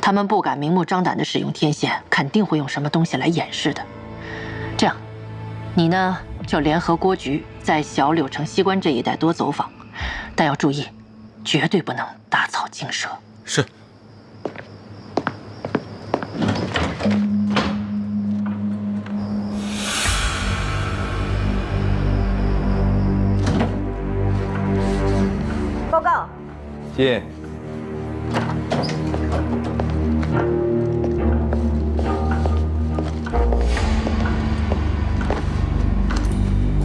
他们不敢明目张胆地使用天线，肯定会用什么东西来掩饰的。这样，你呢就联合郭局在小柳城西关这一带多走访，但要注意，绝对不能打草惊蛇。是。报告。进。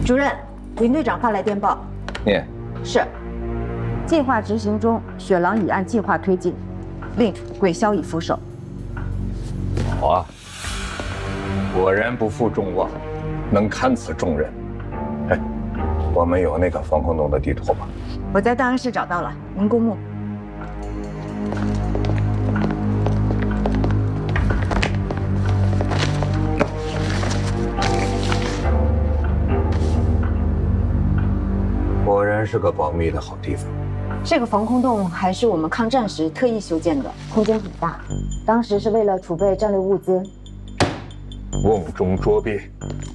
主任，林队长发来电报。念。是。计划执行中，雪狼已按计划推进，令鬼枭已俯首。好啊，果然不负众望，能堪此重任。哎，我们有那个防空洞的地图吗？我在档案室找到了，您公墓。果然是个保密的好地方。这个防空洞还是我们抗战时特意修建的，空间很大。当时是为了储备战略物资。瓮中捉鳖，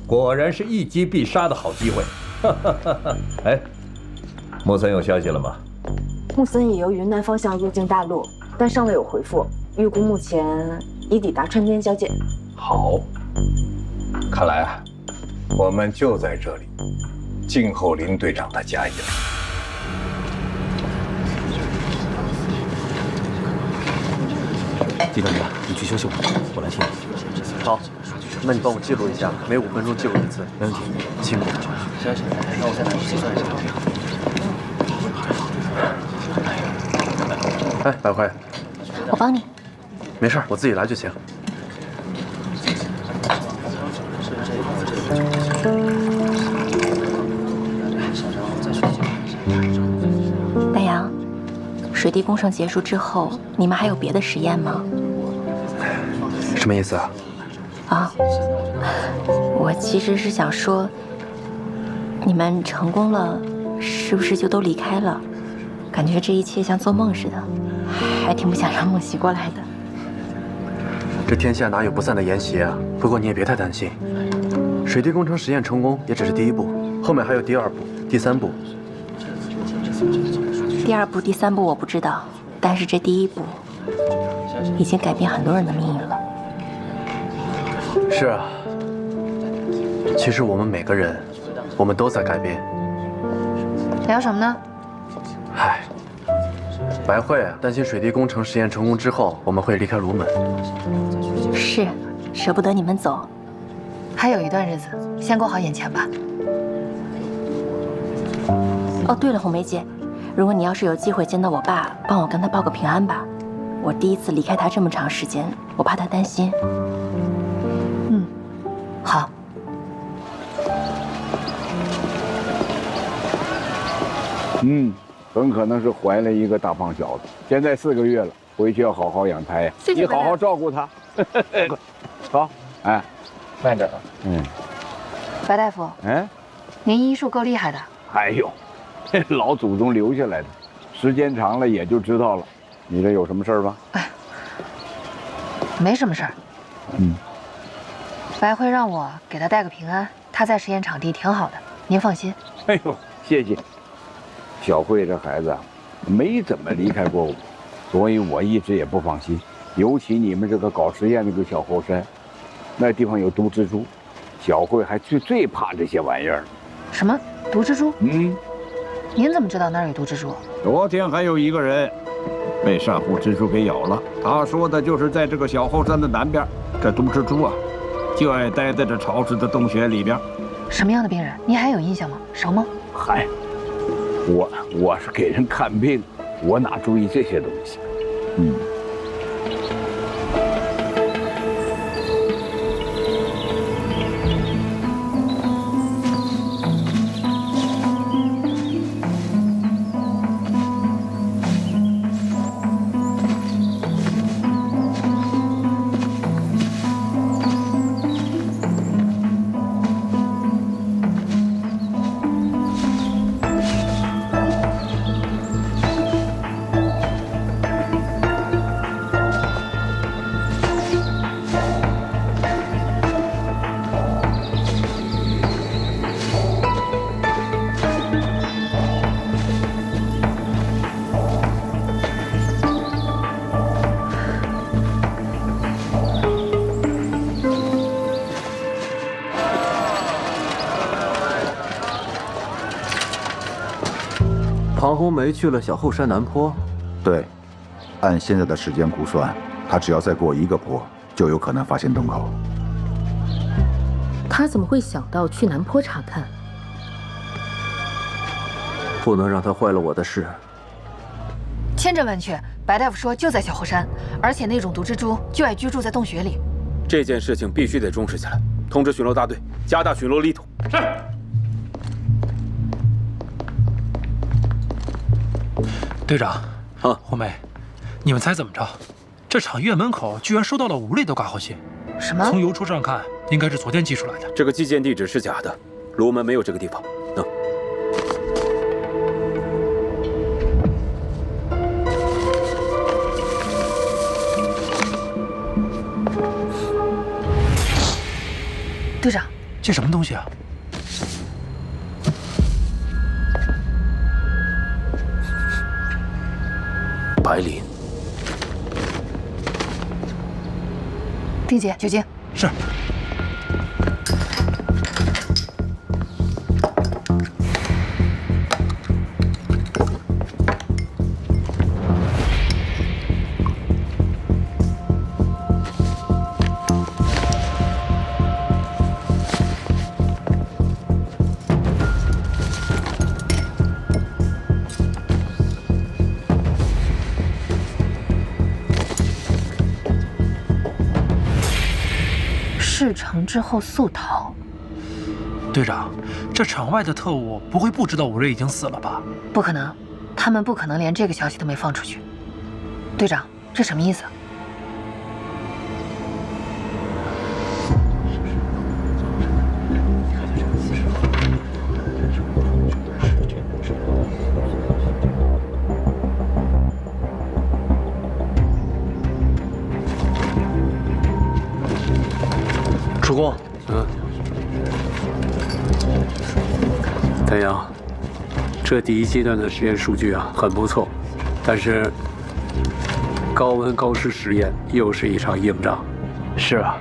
果然是一击必杀的好机会。哎，木森有消息了吗？木森已由云南方向入境大陆，但尚未有回复。预估目前已抵达川滇交界。好，看来啊，我们就在这里静候林队长的佳音。季大哥，你去休息会儿，我来替你。好，那你帮我记录一下，每5分钟记录1次。没问题，辛苦。行，那我再拿去计算一下。哎，百惠，我帮你。没事，我自己来就行。白杨，水滴工程结束之后，你们还有别的实验吗？什么意思啊？啊，我其实是想说，你们成功了，是不是就都离开了？感觉这一切像做梦似的，还挺不想让梦袭过来的。这天下哪有不散的筵席啊？不过你也别太担心，水滴工程实验成功也只是第1步，后面还有第2步、第3步。第2步、第3步我不知道，但是这第1步已经改变很多人的命运了。是啊，其实我们每个人，我们都在改变。聊什么呢？唉，白慧担心水滴工程实验成功之后，我们会离开卢门。是，舍不得你们走。还有一段日子，先过好眼前吧。哦，对了，红梅姐，如果你要是有机会见到我爸，帮我跟他报个平安吧。我第一次离开他这么长时间，我怕他担心。好。很可能是怀了一个大胖小子，现在4个月了，回去要好好养胎呀。你好好照顾他。好，哎，慢点啊。白大夫，您医术够厉害的。哎呦，老祖宗留下来的，时间长了也就知道了。你这有什么事儿吧？没什么事儿。白慧让我给他带个平安，他在实验场地挺好的，您放心。哎呦，谢谢。小慧这孩子啊，没怎么离开过我，所以我一直也不放心。尤其你们这个搞实验那个小后山，那地方有毒蜘蛛，小慧还最怕这些玩意儿。什么毒蜘蛛？您怎么知道那儿有毒蜘蛛？昨天还有一个人被珊瑚蜘蛛给咬了，他说的就是在这个小后山的南边，这毒蜘蛛啊，就爱待在这潮湿的洞穴里边。什么样的病人？您还有印象吗？熟吗？嗨，我是给人看病，我哪注意这些东西？梅去了小后山南坡。对，按现在的时间估算，他只要再过1个坡，就有可能发现洞口。他怎么会想到去南坡查看？不能让他坏了我的事。千真万确，白大夫说就在小后山，而且那种毒蜘蛛就爱居住在洞穴里。这件事情必须得重视起来，通知巡逻大队加大巡逻力度。是。队长，红梅，你们猜怎么着？这场院门口居然收到了5类的挂号信。什么？从邮戳上看，应该是昨天寄出来的。这个寄件地址是假的，罗门没有这个地方。队长，这什么东西啊？白磷。丁姐，酒精。是。事成之后速逃。队长，这场外的特务不会不知道5瑞已经死了吧？不可能，他们不可能连这个消息都没放出去。队长，这什么意思？主公，太阳，这第1阶段的实验数据啊很不错，但是高温高湿实验又是一场硬仗。是啊，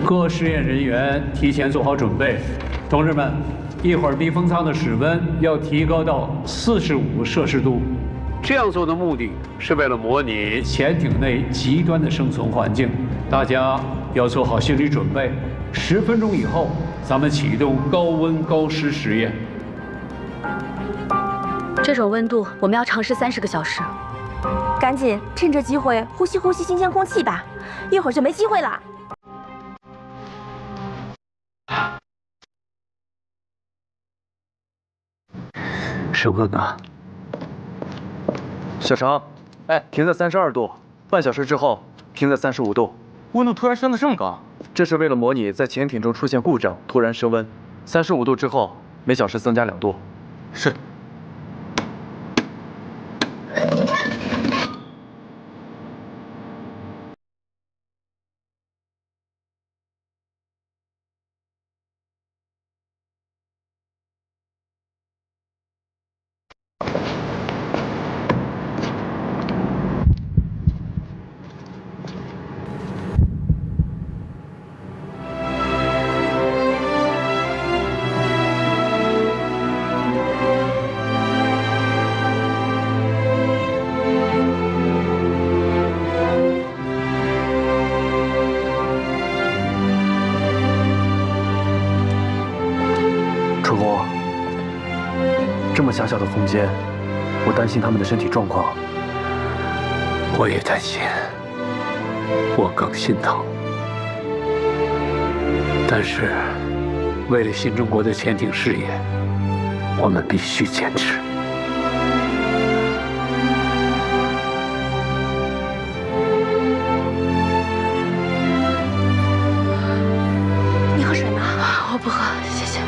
各试验人员提前做好准备。同志们，一会儿密封舱的室温要提高到45摄氏度。这样做的目的是为了模拟潜艇内极端的生存环境，大家要做好心理准备。10分钟以后，咱们启动高温高湿实验。这种温度，我们要尝试30个小时。赶紧趁着机会呼吸呼吸新鲜空气吧，一会儿就没机会了。升温啊！小常，停在32度，半小时之后停在35度。温度突然升得这么高，这是为了模拟在潜艇中出现故障突然升温。35度之后，每小时增加2度。是。这么狭小的空间，我担心他们的身体状况。我也担心，我更心疼。但是，为了新中国的潜艇事业，我们必须坚持。你喝水吗？我不喝，谢谢。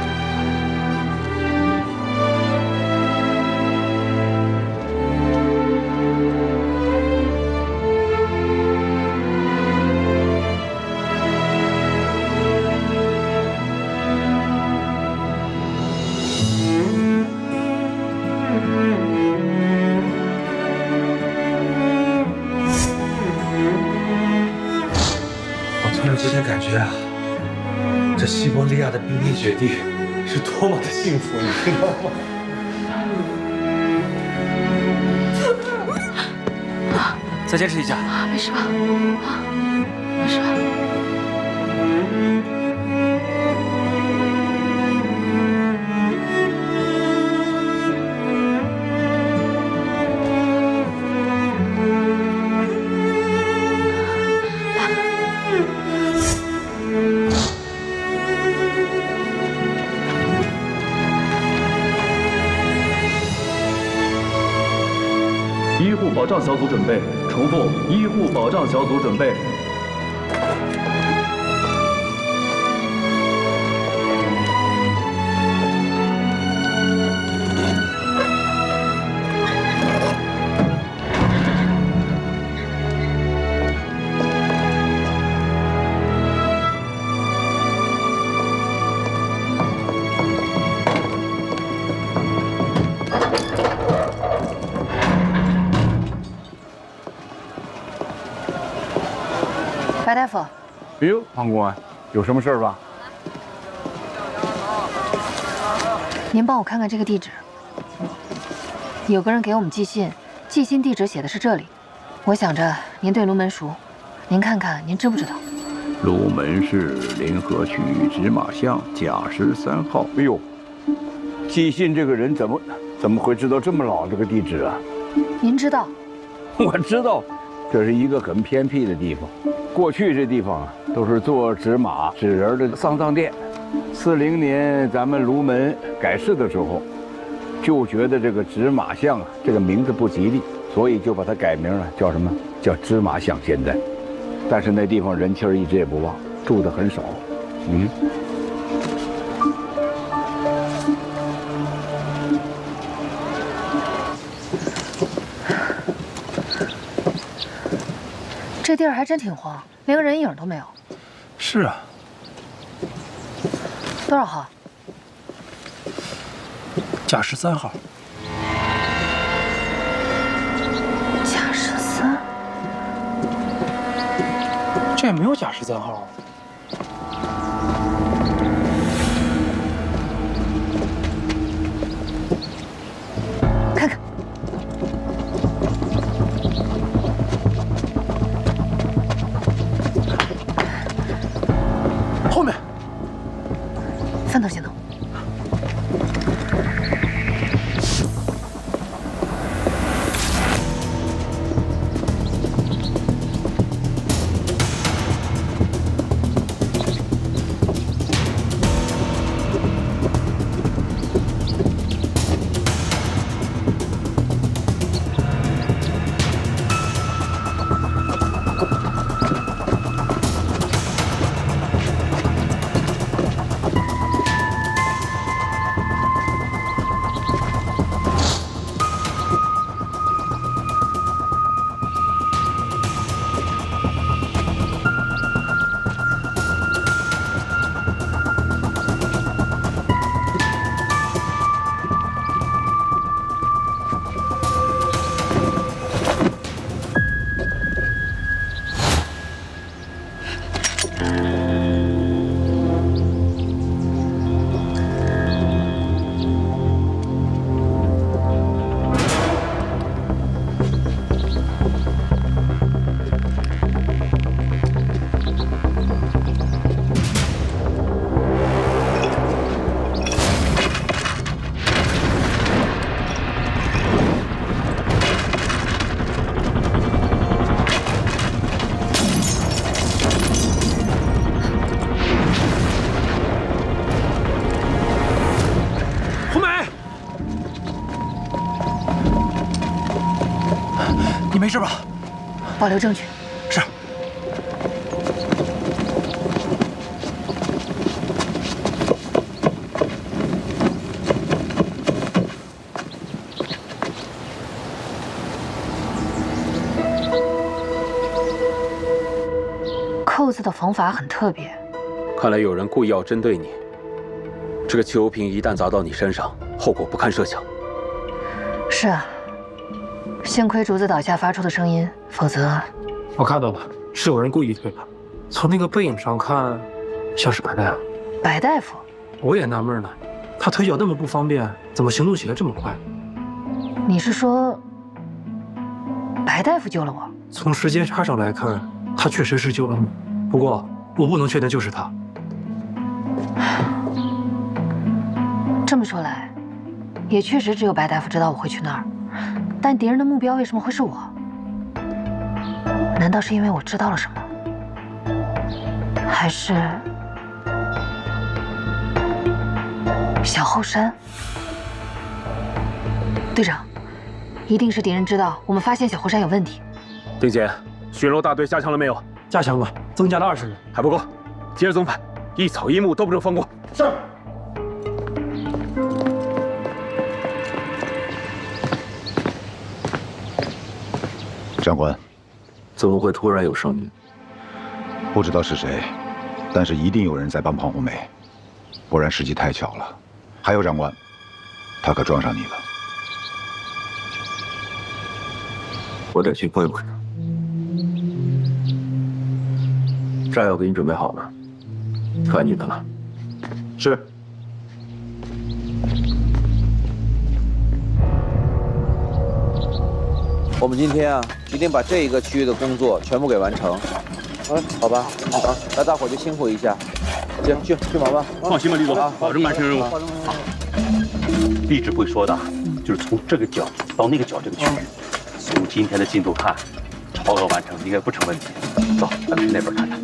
有点感觉啊，这西伯利亚的冰天雪地是多么的幸福，你知道吗？再坚持一下。没事吧？没事吧？医护保障小组准备，重复，医护保障小组准备。白大夫，哎呦，庞公安，有什么事儿吧？您帮我看看这个地址。有个人给我们寄信，寄信地址写的是这里。我想着您对龙门熟，您看看您知不知道？龙门市临河区芝麻巷甲13号。哎呦，寄信这个人怎么会知道这么老这个地址啊？您知道？我知道，这是一个很偏僻的地方。过去这地方啊，都是做纸马、纸人的丧葬店。40年咱们卢门改市的时候，就觉得这个芝麻巷啊这个名字不吉利，所以就把它改名了，叫什么？叫芝麻巷。现在，但是那地方人气儿一直也不旺，住的很少。这地儿还真挺荒，连个人影都没有。是啊。多少号？甲13号。甲13？这也没有甲13号。看看。后面。分头行动。你没事吧？保留证据。是。扣子的缝法很特别，看来有人故意要针对你。这个汽油瓶一旦砸到你身上，后果不堪设想。是啊。幸亏竹子倒下发出的声音，否则……我看到了，是有人故意推的。从那个背影上看，像是白大夫。白大夫？我也纳闷呢，他腿脚那么不方便，怎么行动起来这么快？你是说，白大夫救了我？从时间差上来看，他确实是救了你，不过我不能确定就是他。这么说来，也确实只有白大夫知道我会去那儿，但敌人的目标为什么会是我？难道是因为我知道了什么？还是小后山？队长，一定是敌人知道我们发现小后山有问题。丁姐，巡逻大队加强了没有？加强了，增加了20人，还不够，接着增派，一草一木都不能放过。是。长官，怎么会突然有声音？不知道是谁，但是一定有人在帮庞红梅，不然时机太巧了。还有长官，他可撞上你了。我得去会会他。炸药给你准备好了，该你的了。是。我们今天啊，决定把这一个区域的工作全部给完成。好吧，好，那大伙就辛苦一下。去忙吧。放心吧，李总，保证完成任务。好。丽指挥说的，就是从这个角到那个角这个区域，从今天的进度看，超额完成应该不成问题。走，咱们去那边看看。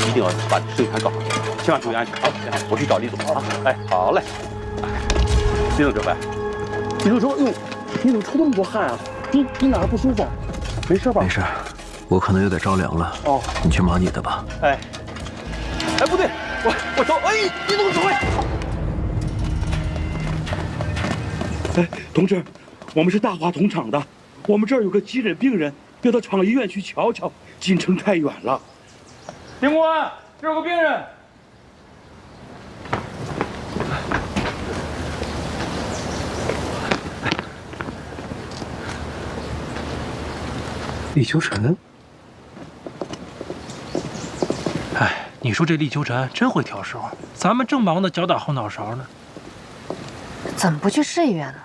一定要把这盘搞好，千万注意安全。好，我去找李总啊。哎，好嘞。李总指挥，李总说，哟，你怎么出那么多汗啊？你哪儿不舒服？没事吧？没事，我可能有点着凉了。哦，你去忙你的吧。哎，不对，我找，哎，李总指挥。哎，同志，我们是大华铜厂的，我们这儿有个急诊病人，要到厂医院去瞧瞧，进城太远了。丁官，这有个病人。厉秋晨，哎，你说这厉秋晨真会挑事儿，咱们正忙得脚打后脑勺呢，怎么不去市医院呢？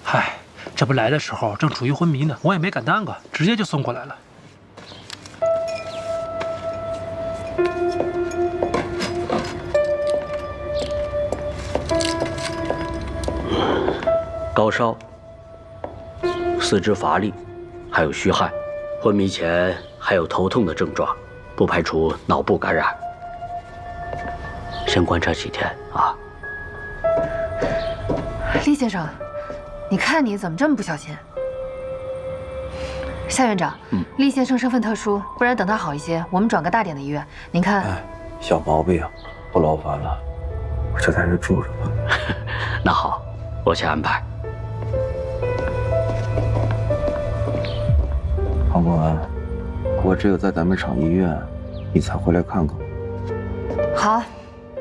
嗨，这不来的时候正处于昏迷呢，我也没敢耽搁，直接就送过来了。高烧、四肢乏力，还有虚汗。昏迷前还有头痛的症状，不排除脑部感染。先观察几天啊。厉先生，你看你怎么这么不小心？夏院长，厉先生身份特殊，不然等他好一些，我们转个大点的医院。您看，小毛病，不劳烦了，我就在这住着吧。那好，我去安排。庞公安，我只有在咱们厂医院，你才回来看看我。好，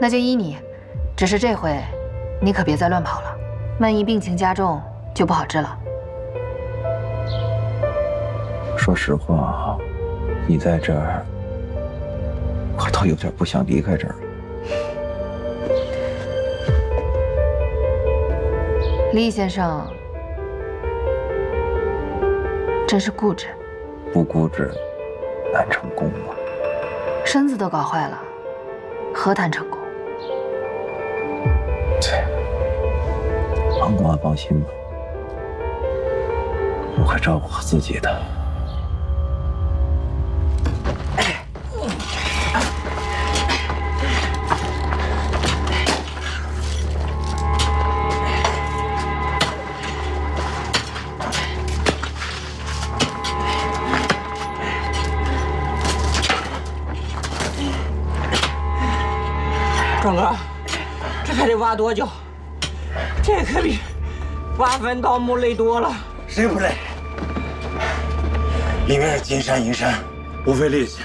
那就依你。只是这回，你可别再乱跑了，万一病情加重，就不好治了。说实话，你在这儿，我倒有点不想离开这儿了。厉先生，真是固执。不固执，难成功啊！身子都搞坏了，何谈成功？庞公安放心吧，我会照顾好自己的。壮哥，这还得挖多久？这可比挖坟盗墓累多了。谁不累？里面是金山银山，不费力气，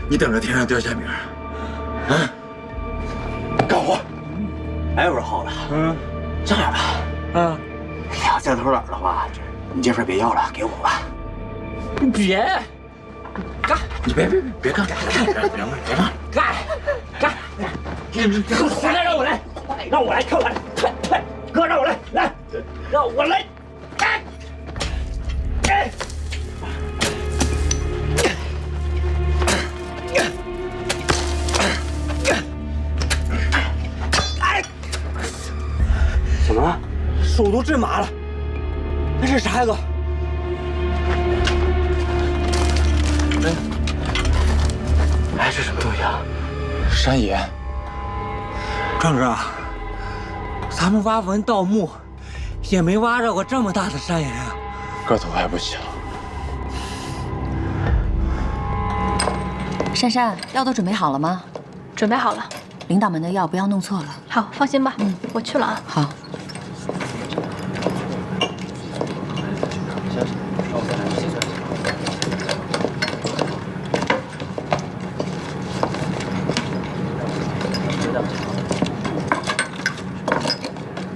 你等着天上掉馅饼。啊！干活！哎，我说好了，这样吧，俩在头懒的话，你这份别要了，给我吧。别干！你别干！别干！干！回来，让我来，让我来，快！哥，让我来，让我来！怎么了？手都震麻了。那是啥呀，哥？哎，这什么东西啊？山野。壮哥，咱们挖坟盗墓，也没挖着过这么大的山岩啊。个头还不小。珊珊，药都准备好了吗？准备好了。领导们的药不要弄错了。好，放心吧。我去了啊。好。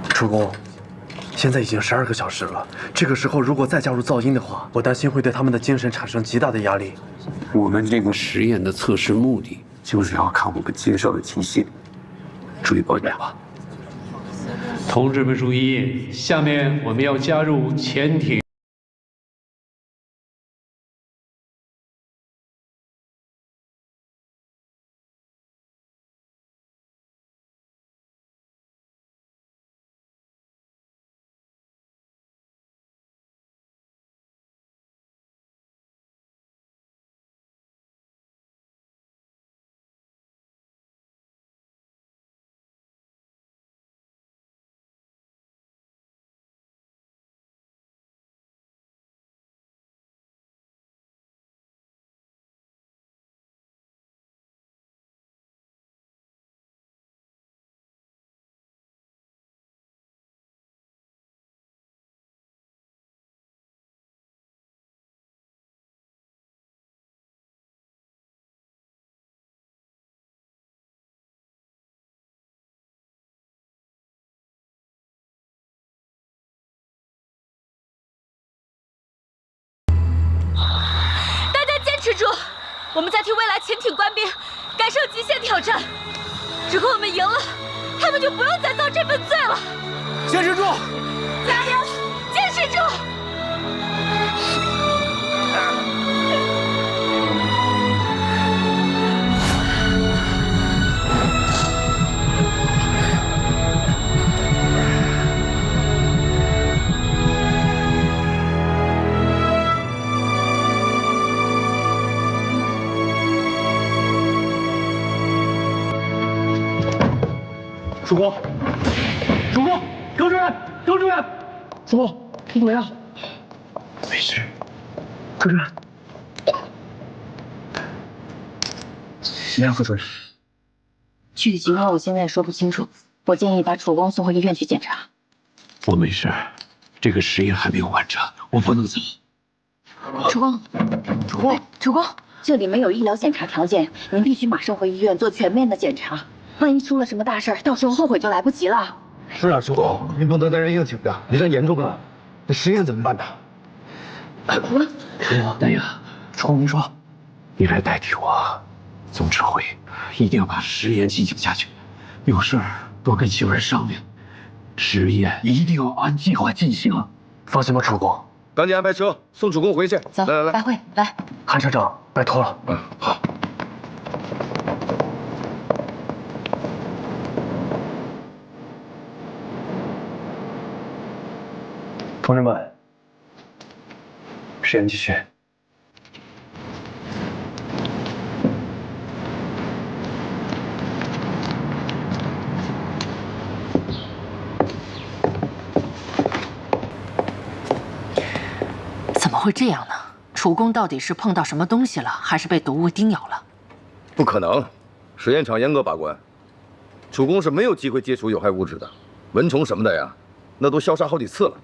主公，现在已经12个小时了，这个时候如果再加入噪音的话，我担心会对他们的精神产生极大的压力。我们这个实验的测试目的就是要看我们接受的极限，注意保养吧。同志们注意，下面我们要加入潜艇。施主，我们在替未来潜艇官兵感受极限挑战。如果我们赢了，他们就不用再遭这份罪了。坚持住！加油！坚持住！主公，主公，耿主任，耿主任，主公，你怎么样？没事，耿主任。怎么样，副主任？具体情况我现在也说不清楚，我建议把主公送回医院去检查。我没事，这个实验还没有完成，我不能走。主公，主公，这里没有医疗检查条件，您必须马上回医院做全面的检查。万一出了什么大事儿，到时候后悔就来不及了。是啊，主公，您不能带人硬请的，一旦严重了，那实验怎么办呢？丹雅，主公您说，你来代替我总指挥，一定要把实验进行下去。有事儿多跟几个人商量，实验一定要按计划进行。放心吧，主公，赶紧安排车送主公回去。走，来，白慧，来，韩车长，拜托了。好。同志们，实验继续。怎么会这样呢？楚公到底是碰到什么东西了，还是被毒物叮咬了？不可能，实验场严格把关，楚公是没有机会接触有害物质的，蚊虫什么的呀，那都消杀好几次了。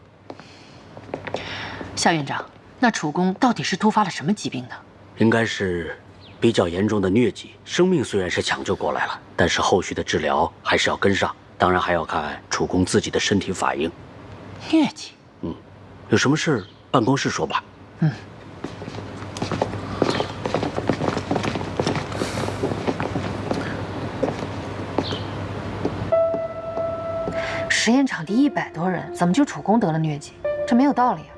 夏院长，那楚公到底是突发了什么疾病呢？应该是比较严重的疟疾。生命虽然是抢救过来了，但是后续的治疗还是要跟上，当然还要看楚公自己的身体反应。疟疾？有什么事办公室说吧。实验场地100多人，怎么就楚公得了疟疾？这没有道理啊！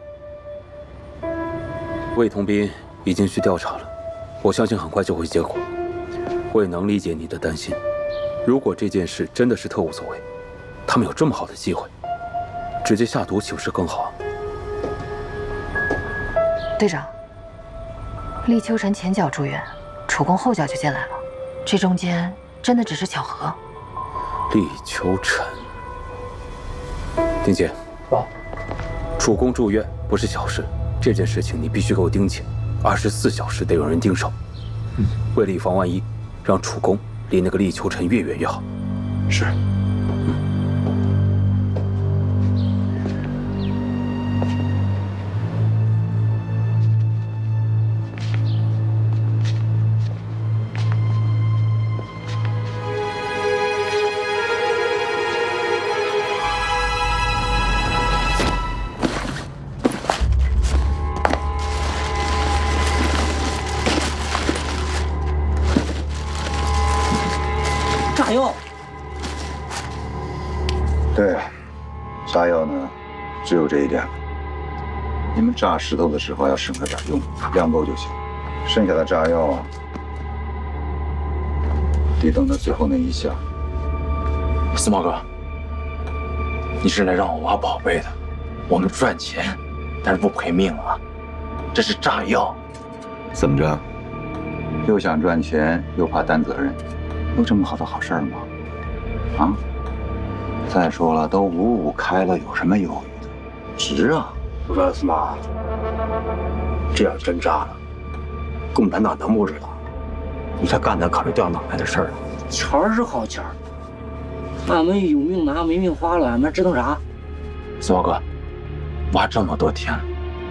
魏同斌已经去调查了，我相信很快就会结果。我也能理解你的担心。如果这件事真的是特务所为，他们有这么好的机会，直接下毒岂不是更好？队长，厉秋晨前脚住院，楚公后脚就进来了，这中间真的只是巧合？厉秋晨，丁姐，楚公住院不是小事，这件事情你必须给我盯紧，24小时得有人盯梢。为了以防万一，让楚公离那个厉秋晨越远越好。是。炸药。对，炸药呢，只有这一点了。你们炸石头的时候要省着点用，量够就行。剩下的炸药啊，得等到最后那一下。司马哥，你是来让我挖宝贝的，我们赚钱，但是不赔命啊！这是炸药。怎么着？又想赚钱，又怕担责任，有这么好的好事吗？啊！再说了，都55开了，有什么犹豫的？值啊！我说司马，这要真炸了，共产党能不知道？你才干咱考虑掉脑袋的事儿呢。钱儿是好钱儿，俺们有命拿没命花了，俺们折腾啥？司马哥，挖这么多天了，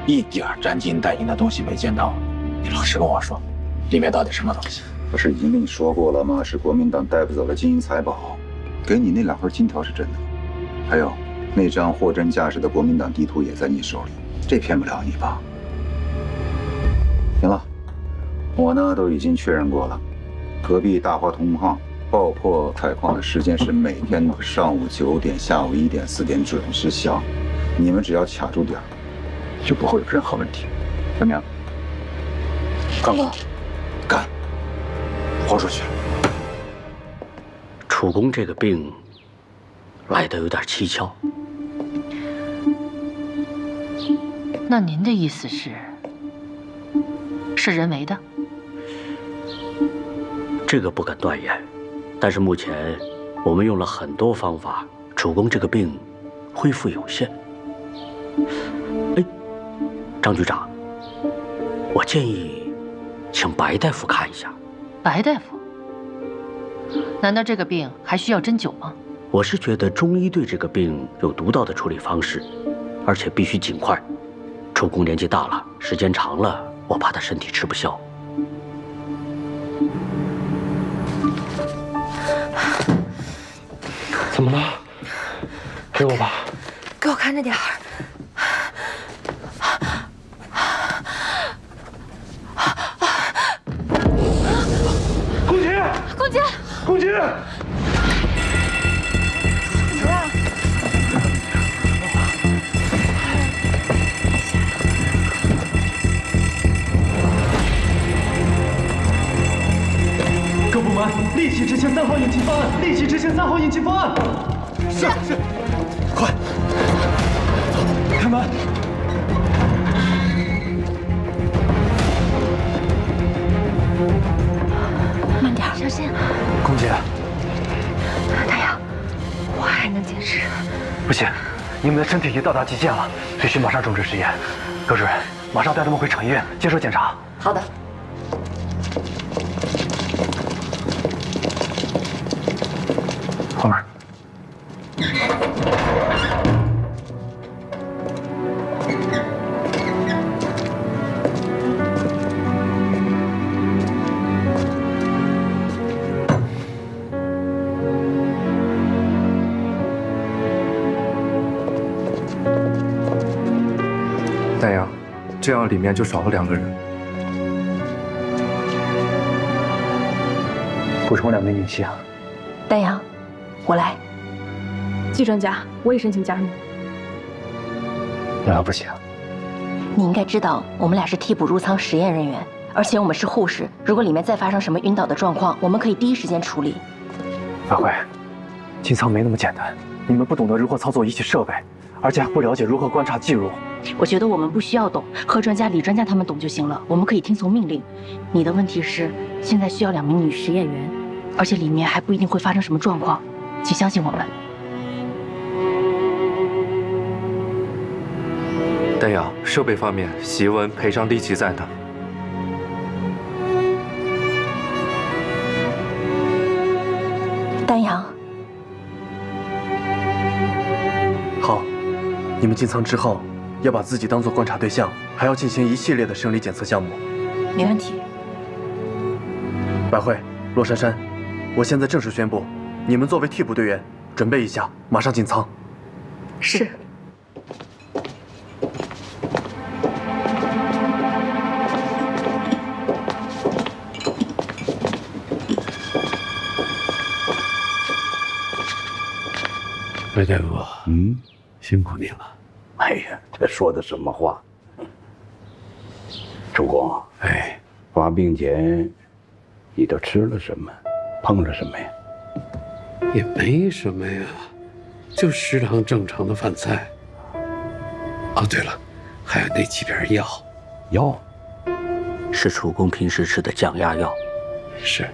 一点沾金带银的东西没见到，你老实跟我说，里面到底什么东西？不是已经跟你说过了吗？是国民党带不走的金银财宝，给你那2份金条是真的，还有那张货真价实的国民党地图也在你手里，这骗不了你吧？行了，我呢都已经确认过了，隔壁大华铜矿爆破采矿的时间是每天的上午9点、下午1点、4点准时下，你们只要卡住点，就不会有任何问题，怎么样？干哥，干！豁出去！楚公这个病来得有点蹊跷。那您的意思是人为的？这个不敢断言，但是目前我们用了很多方法，楚公这个病恢复有限。哎，张局长，我建议请白大夫看一下。白大夫？难道这个病还需要针灸吗？我是觉得中医对这个病有独到的处理方式，而且必须尽快。楚公年纪大了，时间长了，我怕他身体吃不消。怎么了？给我吧。给我看着点儿。公瑾，公瑾，公瑾！各部门立即执行3号应急方案，立即执行3号应急方案。是，快，走，开门。慢点，小心。公瑾，太阳，我还能坚持。不行，你们的身体已经到达极限了，必须马上终止实验。葛主任，马上带他们回厂医院接受检查。好的。后面。到里面就少了2个人。补充2名女性。丹阳，我来。季专家，我也申请加入。那不行。你应该知道，我们俩是替补入仓实验人员，而且我们是护士。如果里面再发生什么晕倒的状况，我们可以第一时间处理。白慧，进仓没那么简单，你们不懂得如何操作仪器设备，而且还不了解如何观察计入。我觉得我们不需要懂，贺专家、李专家他们懂就行了，我们可以听从命令。你的问题是，现在需要2名女实验员，而且里面还不一定会发生什么状况，请相信我们。丹阳，设备方面，习文赔偿立即在的。丹阳，好，你们进仓之后，要把自己当做观察对象，还要进行一系列的生理检测项目。没问题。百惠、洛珊珊，我现在正式宣布，你们作为替补队员，准备一下，马上进仓。是。白大夫，辛苦你了。哎呀，这说的什么话？主公，哎，发病前你都吃了什么，碰了什么呀？也没什么呀，就食堂正常的饭菜。哦，对了，还有那几片药。药？是楚公平时吃的降压药。是。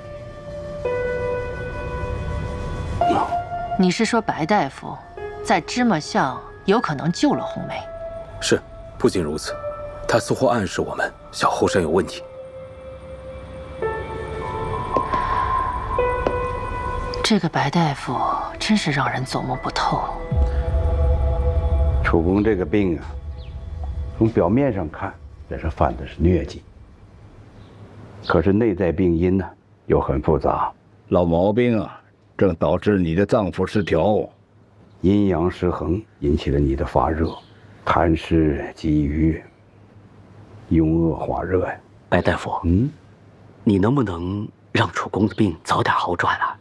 你是说白大夫在芝麻巷有可能救了红梅？是，不仅如此，他似乎暗示我们小后山有问题。这个白大夫真是让人琢磨不透。楚公这个病啊，从表面上看，这是犯的是疟疾，可是内在病因呢又很复杂，老毛病啊。正导致你的脏腑失调，阴阳失衡引起了你的发热，痰湿积瘀，壅恶化热呀。白大夫，你能不能让楚公的病早点好转啊？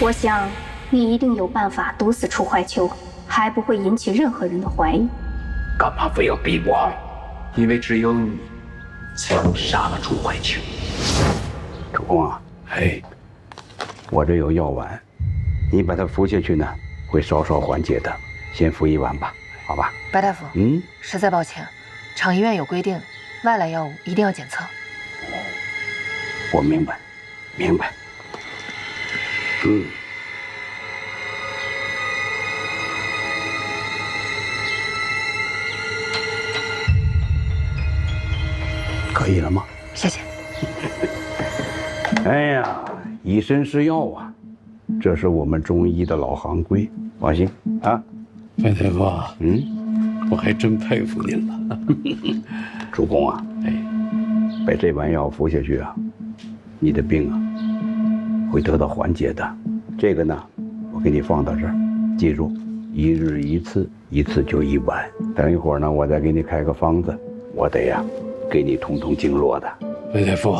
我想你一定有办法毒死楚怀秋，还不会引起任何人的怀疑。干嘛非要逼我？因为只有你才能杀了楚怀秋。主公啊，我这有药丸，你把它服下去呢，会稍稍缓解的。先服1丸吧，好吧？白大夫，实在抱歉，厂医院有规定，外来药物一定要检测。我明白，明白。可以了吗？谢谢。哎呀，以身试药啊，这是我们中医的老行规，放心啊。白大夫，我还真佩服您了。主公啊，把这丸药服下去啊，你的病啊会得到缓解的。这个呢，我给你放到这儿，记住，1日1次，1次就1丸。等一会儿呢，我再给你开个方子，我得呀。给你通通经络的。白大夫，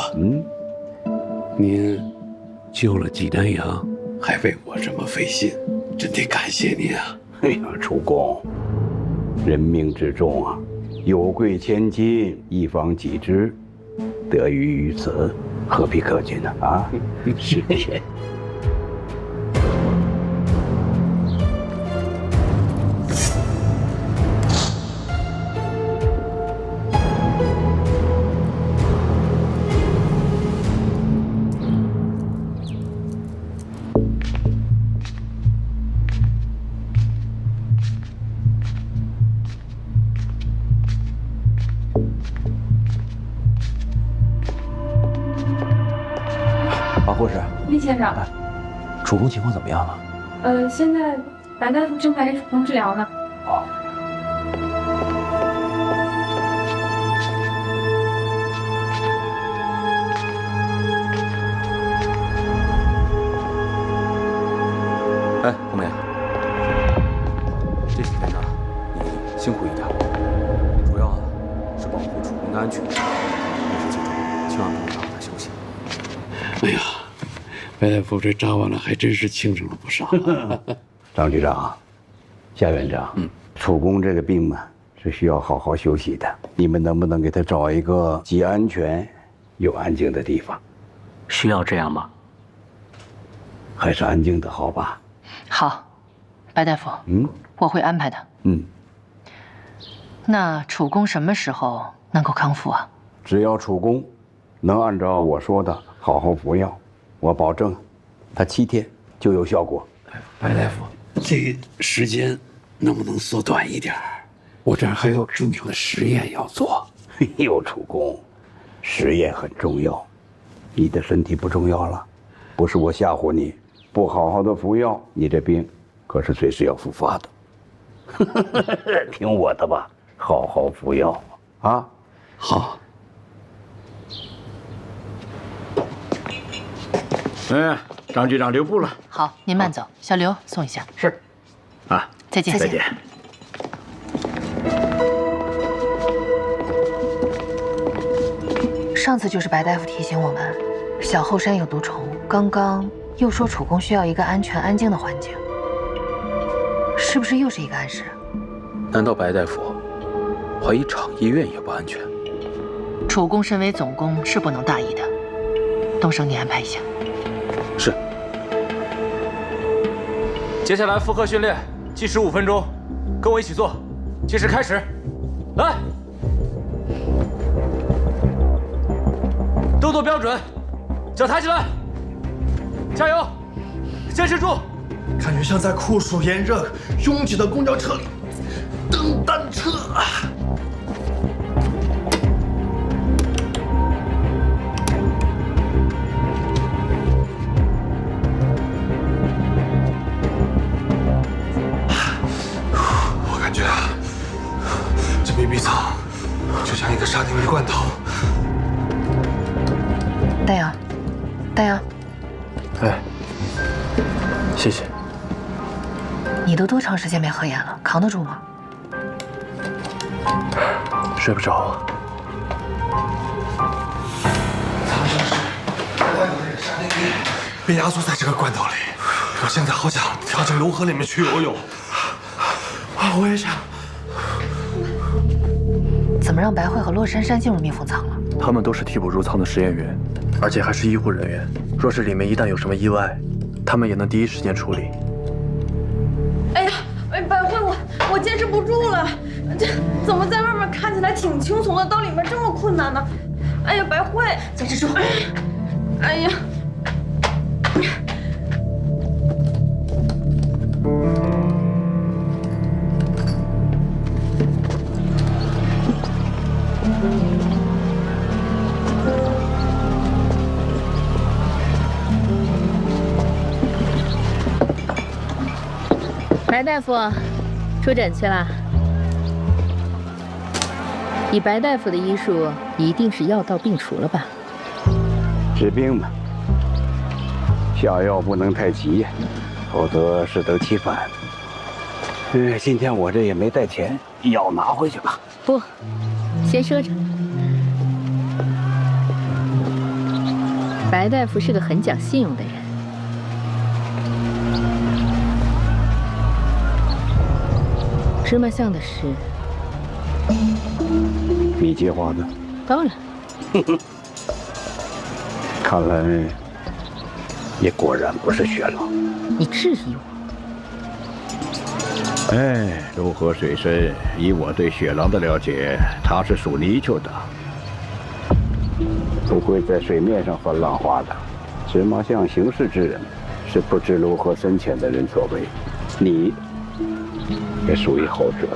您救了纪丹阳，还为我这么费心，真得感谢您啊！哎呀，楚公，人命之重啊，有贵千金，一方几之，得于于此，何必客气呢？啊，是。王护士，厉先生，楚公情况怎么样了？现在白大夫正在给楚公治疗呢。哦。哎，红梅，这几天呢，你辛苦一点，主要是保护楚公的安全。平时记住，千万不能让他休息。哎呀，白大夫这扎完了，还真是轻省了不少。张局长，夏院长，楚公这个病嘛，是需要好好休息的。你们能不能给他找一个既安全又安静的地方？需要这样吗？还是安静的好吧？好，白大夫，我会安排的。那楚公什么时候能够康复啊？只要楚公能按照我说的好好服药，我保证他7天就有效果。白大夫，这时间能不能缩短一点？我这儿还有重要的实验要做。哎呦，楚公，实验很重要，你的身体不重要了。不是我吓唬你，不好好的服药，你这病可是随时要复发的。听我的吧，好好服药啊！好。张局长留步了。好，您慢走，小刘送一下。是。啊，再见。再见。上次就是白大夫提醒我们，小后山有毒虫，刚刚又说楚公需要一个安全安静的环境，是不是又是一个暗示？难道白大夫怀疑厂医院也不安全？楚公身为总工是不能大意的，东升你安排一下。是。接下来复合训练，计时5分钟，跟我一起做，计时开始，来，动作标准，脚抬起来，加油，坚持住。感觉像在酷暑炎热、拥挤的公交车里蹬单车啊！我感觉这迷鼻草就像一个沙丁鱼罐头。大洋，大洋，哎，谢谢。你都多长时间没合眼了，扛得住吗？睡不着。被压缩在这个罐头里，我现在好想跳进龙河里面去游泳。啊，我也想。怎么让白慧和洛珊珊进入密封舱了？他们都是替补入舱的实验员，而且还是医护人员。若是里面一旦有什么意外，他们也能第一时间处理。哎呀，白慧，我坚持不住了，这怎么在外面看起来挺轻松的，到里面这么困难呢？哎呀，白慧，坚持住！哎呀！白大夫，出诊去了。以白大夫的医术，一定是药到病除了吧？治病嘛，下药不能太急，否则适得其反。今天我这也没带钱，药拿回去吧。不，先赊着。白大夫是个很讲信用的人。芝麻巷的事，你计划的？当然。看来也果然不是雪狼。你质疑我？哎，如河水深，以我对雪狼的了解，它是属泥鳅的，不会在水面上翻浪花的。芝麻巷行事之人，是不知如何深浅的人所为。你也属于后者。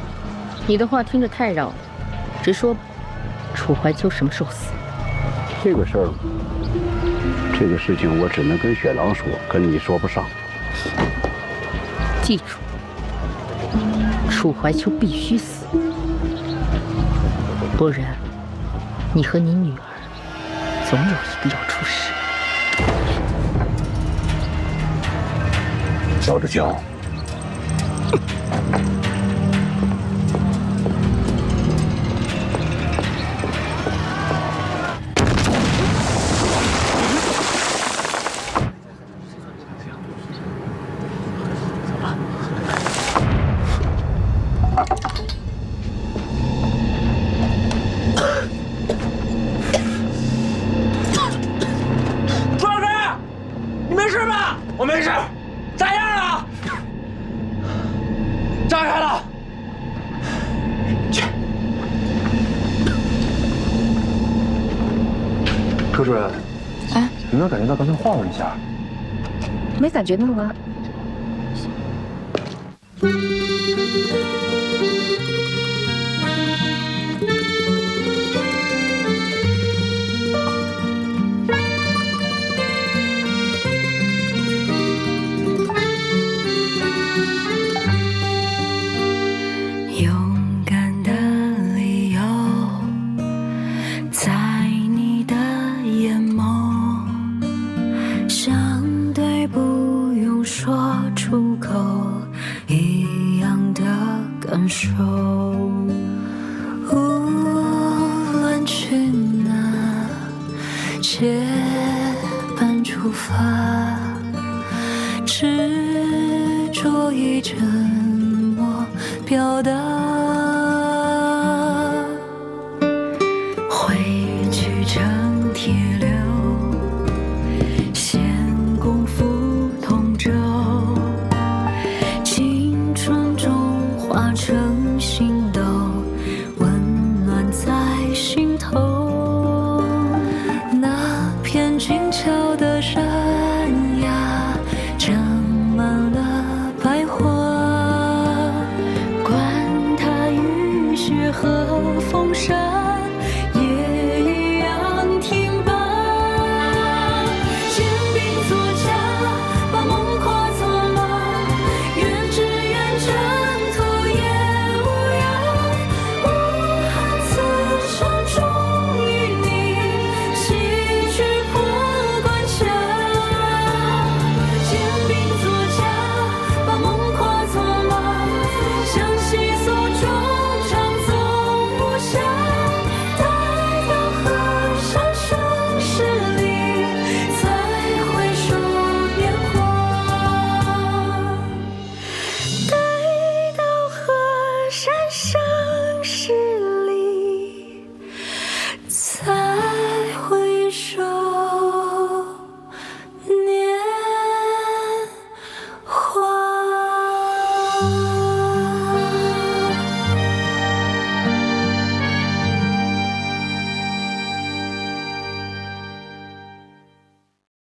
你的话听着太绕了，直说吧，楚怀秋什么时候死？这个事情我只能跟雪狼说，跟你说不上。记住，楚怀秋必须死，不然你和你女儿总有一个要出事。小着脚。炸开了！去。柯主任，哎，有没有感觉到刚才晃了一下？没感觉到吗？勇敢的理由，在你的眼眸，相对不用说出口一样的感受。无论去哪，结伴出发，执着于沉默表达。汇聚成铁流，先共赴同舟，青春中化成